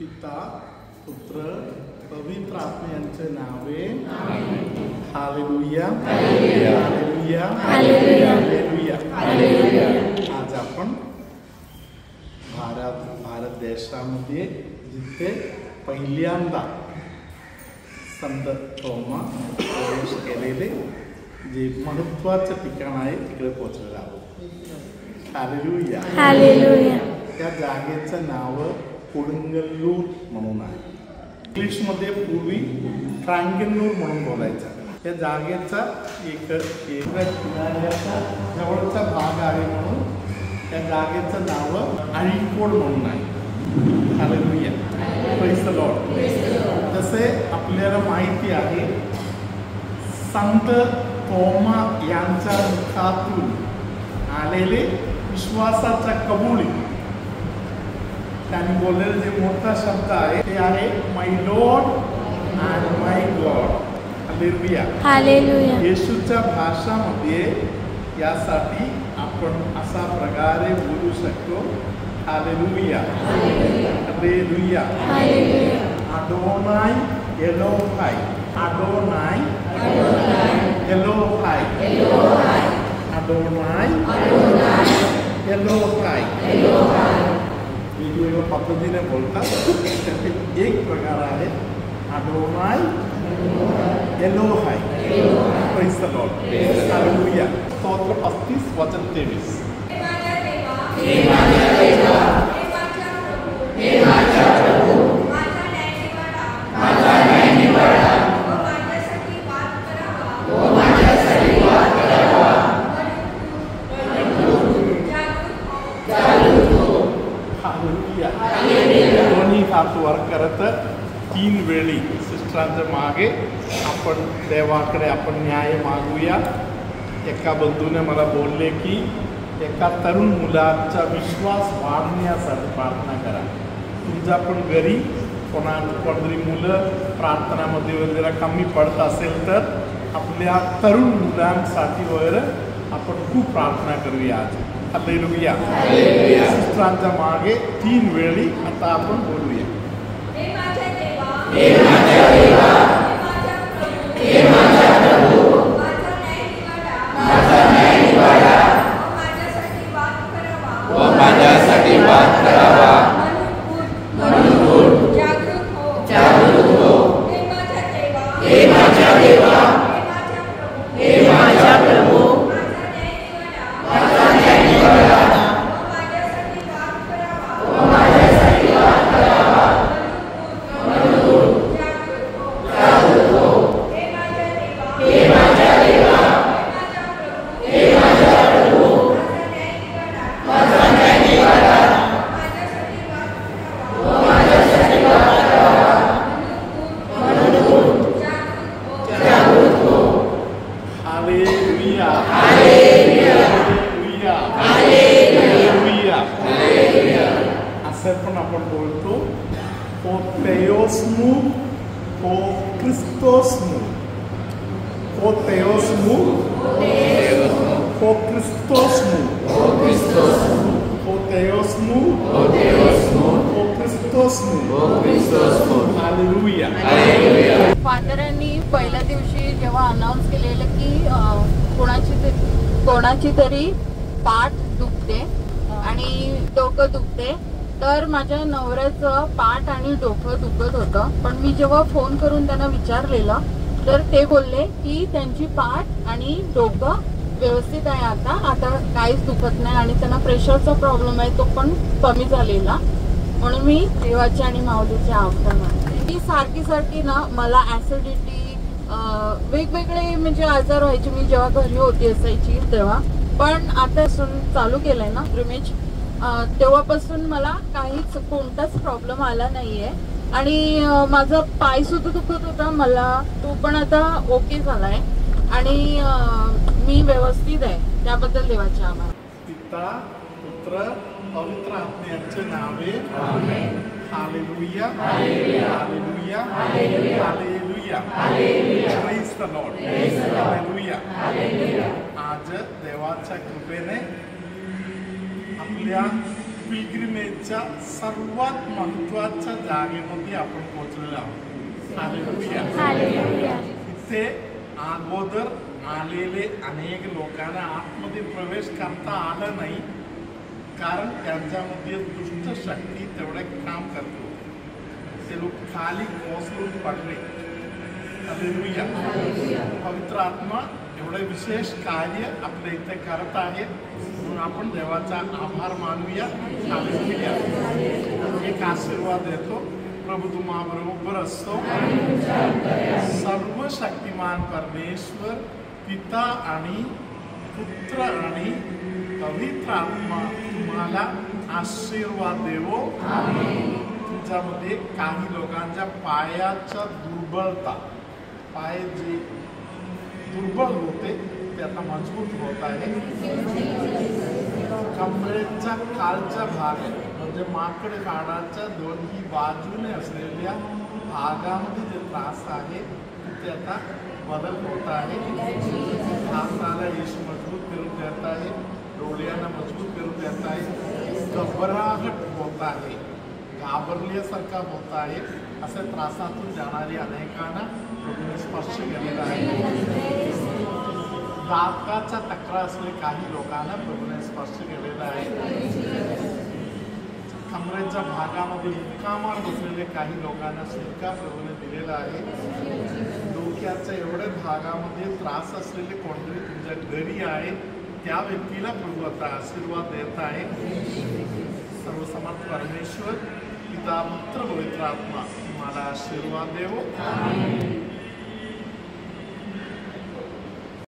पिता पुत्र पवित्र आत्मा यांचे नावे हालेलुया हालेलुया हालेलुया हालेलुया। आज आपण भारत देशामध्ये जिथे पहिल्यांदा संत थोमा प्रवेश केलेले जे महत्त्वाचं ठिकाण आहे तिकडे पोहोचलेलो आहोत। Hallelujah hallelujah. त्या जागेचं नाव कोडंगल्लूर म्हणून आहे। इंग्लिशमध्ये पूर्वी ट्रांगल्लूर म्हणून बोलायचं। त्या जागेचा एक किनाऱ्याचा जवळचा भाग आहे म्हणून त्या जागेचं नाव अळीकोड म्हणून आहे। Hallelujah praise the Lord. जसे आपल्याला माहिती आहे संत थोमा यांच्या मुखातून आलेले विश्वासाच्या कबुली त्यांनी बोललेले जे मोठा शब्द आहे ते आहे my lord and my god. Hallelujah hallelujah. येशूच्या भाषामध्ये यासाठी आपण असा प्रकारे बोलू शकतो hallelujah hallelujah hallelujah. Adonai Elohai Adonai Elohai Adonai Elohai वेगवेगळ्या पद्धतीने बोलतात। त्यातील एक प्रकार आहे Adonai Elohai. Praise the lord hallelujah. स्तोत्र 35 वचन 23। दोन्ही हात वर करत 3 वेळी सिस्टरांच्या मागे आपण देवाकडे आपण न्याय मागूया। एका बंधूने मला बोलले की एका तरुण मुलाचा विश्वास वाढण्यासाठी प्रार्थना करा। तुमच्या पण घरी कोणतरी मुलं प्रार्थनामध्ये वगैरे कमी पडत असेल तर आपल्या तरुण मुलांसाठी वगैरे आपण खूप प्रार्थना करूया आज। हालेलुया सिस्टरांच्या मागे 3 वेळी आता आपण बोलूया। असं पण आपण बोलतो हो तेओस्मू हो क्रिस्तोस्मू हो तेओस्मू हो क्रिस्तोस्मू हो तेओस्मू हो क्रिस्तोस्मू। हालेलुया। फादरांनी पहिल्या दिवशी जेव्हा अनाउन्स केलेलं की कोणाची तरी पाठ दुखते आणि डोकं दुखते, तर माझ्या नवऱ्याचं पाठ आणि डोकं दुखत होतं। पण मी जेव्हा फोन करून त्यांना विचारलेलं तर ते बोलले की त्यांची पाठ आणि डोकं व्यवस्थित आहे, आता काहीच दुखत नाही आणि त्यांना प्रेशरचा प्रॉब्लेम आहे तो पण कमी झालेला। म्हणून मी देवाचे आणि माऊलीचे आभार मानते। मी सारखी ना मला ऍसिडिटी वेगवेगळे म्हणजे आजार व्हायचे मी जेव्हा घरी होती असायची तेव्हा। पण आता चालू केलंय ना प्रिमेज तेव्हापासून मला कोणताच प्रॉब्लेम आला नाहीये आणि माझा पाय सुद्धा दुखत होता मला, तो पण आता ओके झालाय आणि मी व्यवस्थित आहे। त्याबद्दल देवाचे आभार। पिता पुत्र पवित्र आत्मा यांचे नावे hallelujah hallelujah hallelujah hallelujah. Praise the lord hallelujah. आज देवाच्या कृपेने आपल्या पिलग्रिमेजच्या सर्वात महत्वाच्या जागेमध्ये आपण पोहोचलेलो आहोत. हालेलुया. इथे अगोदर आलेले अनेक लोकांना आतमध्ये प्रवेश करता आला नाही, कारण त्यांच्यामध्ये दुष्ट शक्ती तेवढे काम करते होते. ते लोक खाली कोसळून पडले. हालेलुया. पवित्र आत्मा एवढे विशेष कार्य आपल्या इथे करत आहे, म्हणून आपण देवाचा आभार मानूया. हालेलुया. एक आशीर्वाद देतो. प्रभू तुम्हाबरोबर असतो. सर्वशक्तिमान परमेश्वर पिता आणि पुत्र आणि पवित्र आत्मा तुम्हाला आशीर्वाद देवो. तुमच्यामध्ये काही लोकांच्या पायाच्या दुर्बलता, पाय जे दुर्बल होते ते आता मजबूत होत आहे. कमरेच्या खालच्या भाग म्हणजे माकड काढाच्या दोन्ही बाजूने असलेल्या भागामध्ये जे त्रास आहे ते आता बदल होत आहे. हाताला येशू मजबूत करून देत आहे, डोळ्यांना मजबूत करून देत आहे. घबराहट होत आहे, घाबरल्यासारखा होत आहे. अशा त्रासातून जाणारी अनेकांना प्रभूने स्पर्श केलेला आहे. दाताचा तक्रार असलेल्या काही लोकांना प्रभूने स्पर्श केलेला आहे. कमरेच्या भागामध्ये मुक्कामार बसलेले काही लोकांना सुटका प्रभूने दिलेला आहे. डोक्याच्या एवढ्या भागामध्ये त्रास असलेले कोणतरी तुमच्या घरी आहे, त्या व्यक्तीला प्रभू आता आशीर्वाद देत आहे. सर्वसमर्थ परमेश्वर पिता पुत्र पवित्र आत्मा तुम्हाला आशीर्वाद देवो.